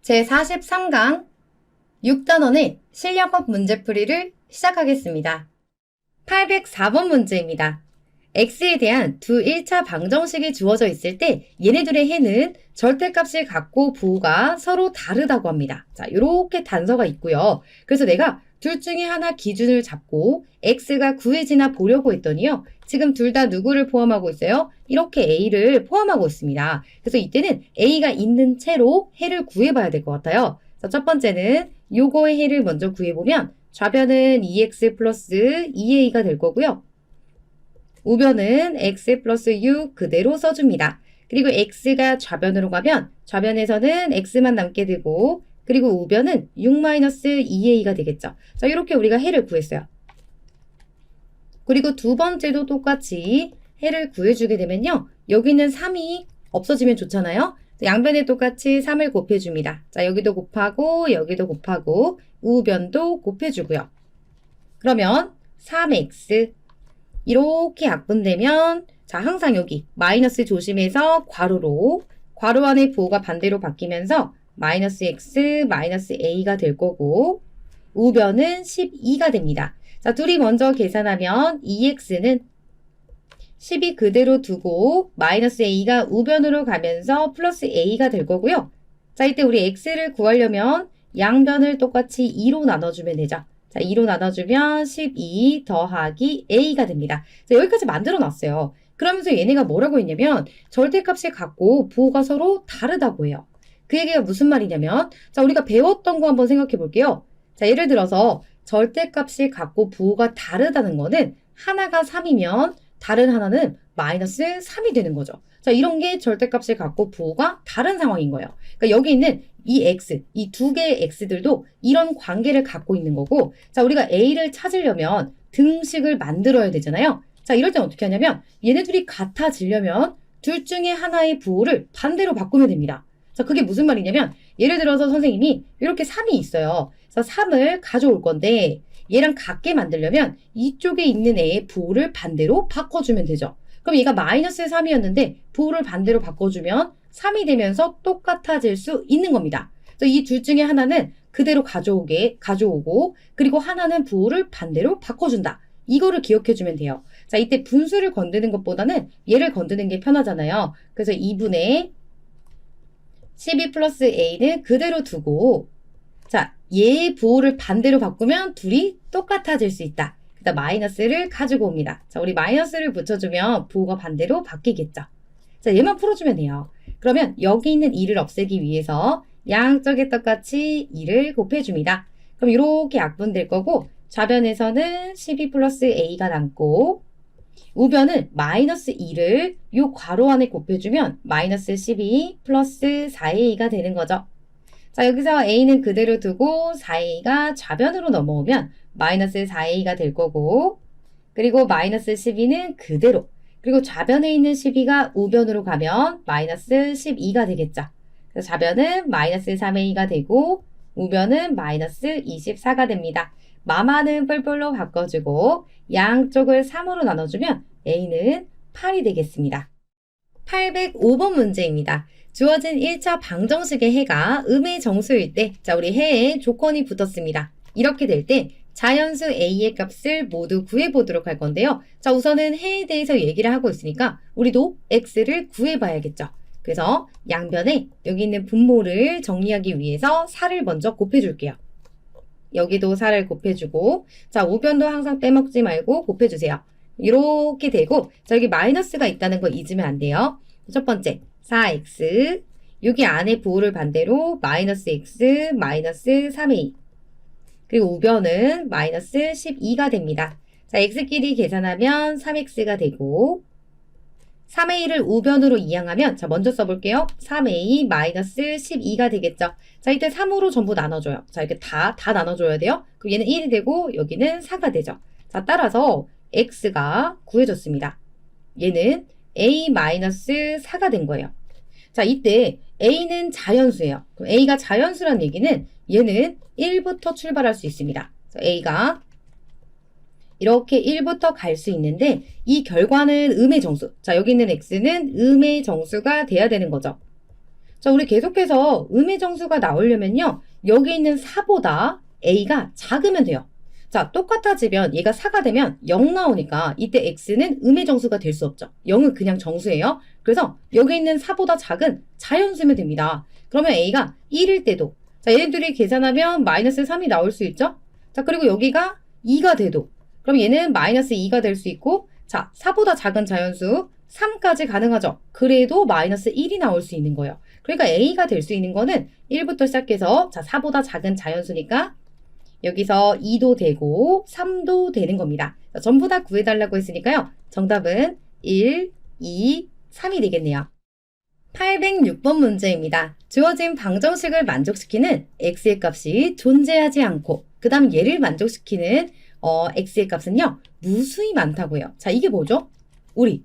제43강 6단원의 실력업 문제풀이를 시작하겠습니다. 804번 문제입니다. x에 대한 두 1차 방정식이 주어져 있을 때 얘네들의 해는 절대값을 갖고 부호가 서로 다르다고 합니다. 자, 이렇게 단서가 있고요. 그래서 내가 둘 중에 하나 기준을 잡고 x가 구해지나 보려고 했더니요. 지금 둘 다 누구를 포함하고 있어요? 이렇게 a를 포함하고 있습니다. 그래서 이때는 a가 있는 채로 해를 구해봐야 될 것 같아요. 자, 첫 번째는 요거의 해를 먼저 구해보면 좌변은 2x 플러스 2a가 될 거고요. 우변은 x 플러스 6 그대로 써줍니다. 그리고 x가 좌변으로 가면 좌변에서는 x만 남게 되고 그리고 우변은 6-2a가 되겠죠. 자, 이렇게 우리가 해를 구했어요. 그리고 두 번째도 똑같이 해를 구해주게 되면요. 여기는 3이 없어지면 좋잖아요. 양변에 똑같이 3을 곱해줍니다. 자, 여기도 곱하고 여기도 곱하고 우변도 곱해주고요. 그러면 3x 이렇게 약분되면 자, 항상 여기 마이너스 조심해서 괄호로 괄호 안의 부호가 반대로 바뀌면서 마이너스 x 마이너스 a가 될 거고 우변은 12가 됩니다. 자, 둘이 먼저 계산하면 2x는 10이 그대로 두고 마이너스 a가 우변으로 가면서 플러스 a가 될 거고요. 자, 이때 우리 x를 구하려면 양변을 똑같이 2로 나눠주면 되죠. 자, 2로 나눠주면 12 더하기 a가 됩니다. 자, 여기까지 만들어 놨어요. 그러면서 얘네가 뭐라고 했냐면 절대값을 갖고 부호가 서로 다르다고 해요. 그 얘기가 무슨 말이냐면 자, 우리가 배웠던 거 한번 생각해 볼게요. 자, 예를 들어서 절대값을 갖고 부호가 다르다는 거는 하나가 3이면 다른 하나는 마이너스 3이 되는 거죠. 자, 이런 게 절대값을 갖고 부호가 다른 상황인 거예요. 그러니까 여기 있는 이 x, 이 두 개의 x들도 이런 관계를 갖고 있는 거고 자, 우리가 a를 찾으려면 등식을 만들어야 되잖아요. 자, 이럴 땐 어떻게 하냐면 얘네들이 같아지려면 둘 중에 하나의 부호를 반대로 바꾸면 됩니다. 자, 그게 무슨 말이냐면 예를 들어서 선생님이 이렇게 3이 있어요. 그래서 3을 가져올 건데 얘랑 같게 만들려면 이쪽에 있는 애의 부호를 반대로 바꿔주면 되죠. 그럼 얘가 마이너스 3이었는데 부호를 반대로 바꿔주면 3이 되면서 똑같아질 수 있는 겁니다. 그래서 이 둘 중에 하나는 그대로 가져오고 그리고 하나는 부호를 반대로 바꿔준다. 이거를 기억해주면 돼요. 자, 이때 분수를 건드는 것보다는 얘를 건드는 게 편하잖아요. 그래서 2분의 12 플러스 a는 그대로 두고 자, 얘의 부호를 반대로 바꾸면 둘이 똑같아질 수 있다. 그다음 마이너스를 가지고 옵니다. 자, 우리 마이너스를 붙여주면 부호가 반대로 바뀌겠죠. 자, 얘만 풀어주면 돼요. 그러면 여기 있는 2를 없애기 위해서 양쪽에 똑같이 2를 곱해줍니다. 그럼 이렇게 약분될 거고 좌변에서는 12 플러스 a가 남고 우변은 마이너스 2를 이 괄호 안에 곱해주면 마이너스 12 플러스 4a가 되는 거죠. 자, 여기서 a는 그대로 두고 4a가 좌변으로 넘어오면 마이너스 4a가 될 거고 그리고 마이너스 12는 그대로 그리고 좌변에 있는 12가 우변으로 가면 마이너스 12가 되겠죠. 그래서 좌변은 마이너스 3a가 되고 우변은 마이너스 24가 됩니다. 마마는 뿔뿔로 바꿔주고 양쪽을 3으로 나눠주면 a는 8이 되겠습니다. 805번 문제입니다. 주어진 1차 방정식의 해가 음의 정수일 때, 자, 우리 해에 조건이 붙었습니다. 이렇게 될 때 자연수 a의 값을 모두 구해보도록 할 건데요. 자, 우선은 해에 대해서 얘기를 하고 있으니까 우리도 x를 구해봐야겠죠. 그래서 양변에 여기 있는 분모를 정리하기 위해서 4를 먼저 곱해줄게요. 여기도 4를 곱해주고 자, 우변도 항상 빼먹지 말고 곱해주세요. 이렇게 되고 자, 여기 마이너스가 있다는 거 잊으면 안 돼요. 첫 번째 4x 여기 안에 부호를 반대로 마이너스 x 마이너스 3a 그리고 우변은 마이너스 12가 됩니다. 자, x끼리 계산하면 3x가 되고 3a를 우변으로 이항하면 자, 먼저 써볼게요. 3a 마이너스 12가 되겠죠. 자, 이때 3으로 전부 나눠줘요. 자, 이렇게 다 나눠줘야 돼요. 그럼 얘는 1이 되고 여기는 4가 되죠. 자, 따라서 x가 구해졌습니다. 얘는 a 마이너스 4가 된 거예요. 자, 이때 a는 자연수예요. 그럼 a가 자연수란 얘기는 얘는 1부터 출발할 수 있습니다. 그래서 a가 이렇게 1부터 갈 수 있는데 이 결과는 음의 정수. 자, 여기 있는 x는 음의 정수가 돼야 되는 거죠. 자, 우리 계속해서 음의 정수가 나오려면요. 여기 있는 4보다 a가 작으면 돼요. 자, 똑같아지면 얘가 4가 되면 0 나오니까 이때 x는 음의 정수가 될 수 없죠. 0은 그냥 정수예요. 그래서 여기 있는 4보다 작은 자연수면 됩니다. 그러면 a가 1일 때도 자, 얘네들이 계산하면 마이너스 3이 나올 수 있죠. 자, 그리고 여기가 2가 돼도 그럼 얘는 마이너스 2가 될 수 있고 자, 4보다 작은 자연수 3까지 가능하죠. 그래도 마이너스 1이 나올 수 있는 거예요. 그러니까 a가 될 수 있는 거는 1부터 시작해서 자, 4보다 작은 자연수니까 여기서 2도 되고 3도 되는 겁니다. 자, 전부 다 구해달라고 했으니까요. 정답은 1, 2, 3이 되겠네요. 806번 문제입니다. 주어진 방정식을 만족시키는 x의 값이 존재하지 않고 그 다음 얘를 만족시키는 x의 값은요. 무수히 많다고요. 자, 이게 뭐죠? 우리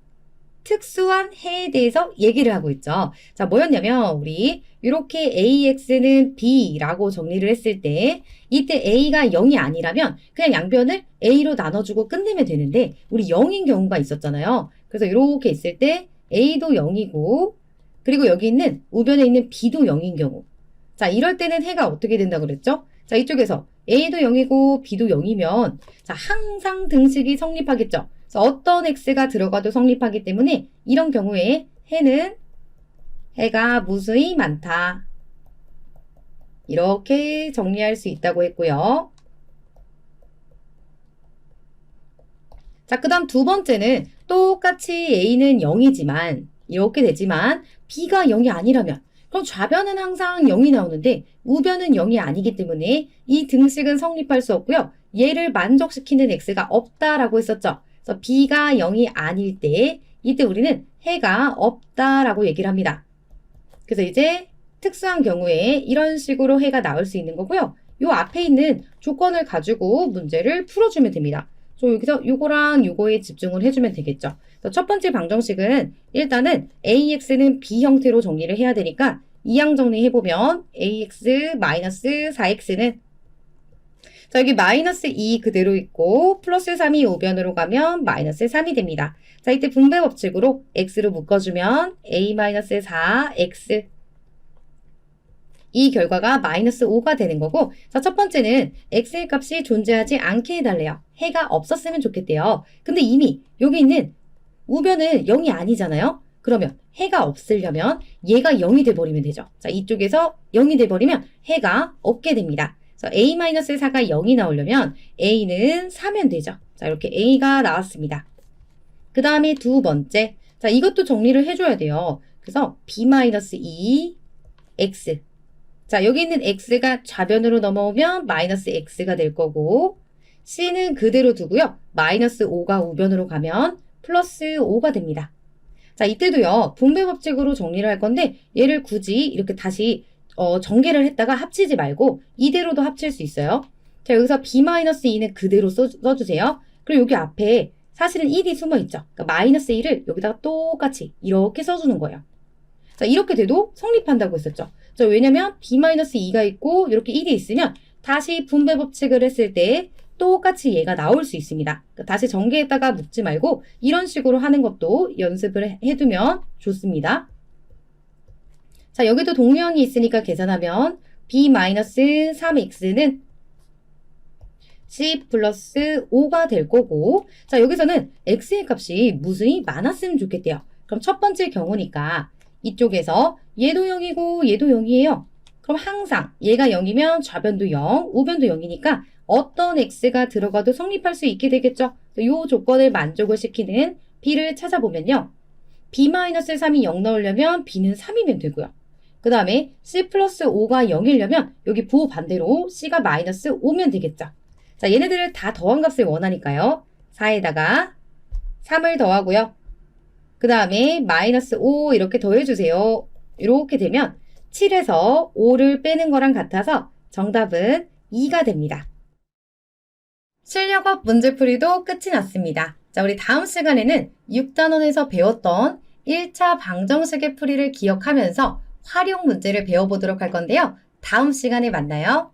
특수한 해에 대해서 얘기를 하고 있죠. 자, 뭐였냐면 우리 이렇게 AX는 B라고 정리를 했을 때 이때 A가 0이 아니라면 그냥 양변을 A로 나눠주고 끝내면 되는데 우리 0인 경우가 있었잖아요. 그래서 이렇게 있을 때 A도 0이고 그리고 여기 있는 우변에 있는 B도 0인 경우 자, 이럴 때는 해가 어떻게 된다고 그랬죠? 자, 이쪽에서 A도 0이고 B도 0이면 자, 항상 등식이 성립하겠죠. 그래서 어떤 x가 들어가도 성립하기 때문에 이런 경우에 해가 무수히 많다. 이렇게 정리할 수 있다고 했고요. 자, 그 다음 두 번째는 똑같이 a는 0이지만 이렇게 되지만 b가 0이 아니라면 그럼 좌변은 항상 0이 나오는데 우변은 0이 아니기 때문에 이 등식은 성립할 수 없고요. 얘를 만족시키는 x가 없다라고 했었죠. 그래서 b가 0이 아닐 때 이때 우리는 해가 없다라고 얘기를 합니다. 그래서 이제 특수한 경우에 이런 식으로 해가 나올 수 있는 거고요. 요 앞에 있는 조건을 가지고 문제를 풀어주면 됩니다. 여기서 요거랑 요거에 집중을 해주면 되겠죠. 첫 번째 방정식은 일단은 AX는 B 형태로 정리를 해야 되니까 이항 정리해보면 AX-4X는 자, 여기 마이너스 2 그대로 있고 플러스 3이 우변으로 가면 마이너스 3이 됩니다. 자, 이때 분배 법칙으로 x로 묶어주면 a-4x 이 결과가 마이너스 5가 되는 거고 자, 첫 번째는 x의 값이 존재하지 않게 해달래요. 해가 없었으면 좋겠대요. 근데 이미 여기 있는 우변은 0이 아니잖아요. 그러면 해가 없으려면 얘가 0이 돼버리면 되죠. 자, 이쪽에서 0이 돼버리면 해가 없게 됩니다. 그래서 a-4가 0이 나오려면 a는 4면 되죠. 자, 이렇게 a가 나왔습니다. 그 다음에 두 번째. 자, 이것도 정리를 해줘야 돼요. 그래서 b-2 x. 자, 여기 있는 x가 좌변으로 넘어오면 마이너스 x가 될 거고 c는 그대로 두고요. 마이너스 5가 우변으로 가면 플러스 5가 됩니다. 자, 이때도요. 분배 법칙으로 정리를 할 건데 얘를 굳이 이렇게 다시 전개를 했다가 합치지 말고 이대로도 합칠 수 있어요. 자, 여기서 b-2는 그대로 써주세요. 그리고 여기 앞에 사실은 1이 숨어있죠. 그러니까 마이너스 1을 여기다가 똑같이 이렇게 써주는 거예요. 자, 이렇게 돼도 성립한다고 했었죠. 자, 왜냐면 b-2가 있고 이렇게 1이 있으면 다시 분배 법칙을 했을 때 똑같이 얘가 나올 수 있습니다. 그러니까 다시 전개했다가 묶지 말고 이런 식으로 하는 것도 연습을 해두면 좋습니다. 자, 여기도 동류항이 있으니까 계산하면 b-3x는 c 플러스 5가 될 거고 자, 여기서는 x의 값이 무수히 많았으면 좋겠대요. 그럼 첫 번째 경우니까 이쪽에서 얘도 0이고 얘도 0이에요. 그럼 항상 얘가 0이면 좌변도 0, 우변도 0이니까 어떤 x가 들어가도 성립할 수 있게 되겠죠. 이 조건을 만족을 시키는 b를 찾아보면요. b-3이 0 넣으려면 b는 3이면 되고요. 그 다음에 c 플러스 5가 0이려면 여기 부호 반대로 c가 마이너스 5면 되겠죠. 자, 얘네들을 다 더한 값을 원하니까요. 4에다가 3을 더하고요. 그 다음에 마이너스 5 이렇게 더해주세요. 이렇게 되면 7에서 5를 빼는 거랑 같아서 정답은 2가 됩니다. 실력업 문제풀이도 끝이 났습니다. 자, 우리 다음 시간에는 6단원에서 배웠던 1차 방정식의 풀이를 기억하면서 활용 문제를 배워보도록 할 건데요. 다음 시간에 만나요.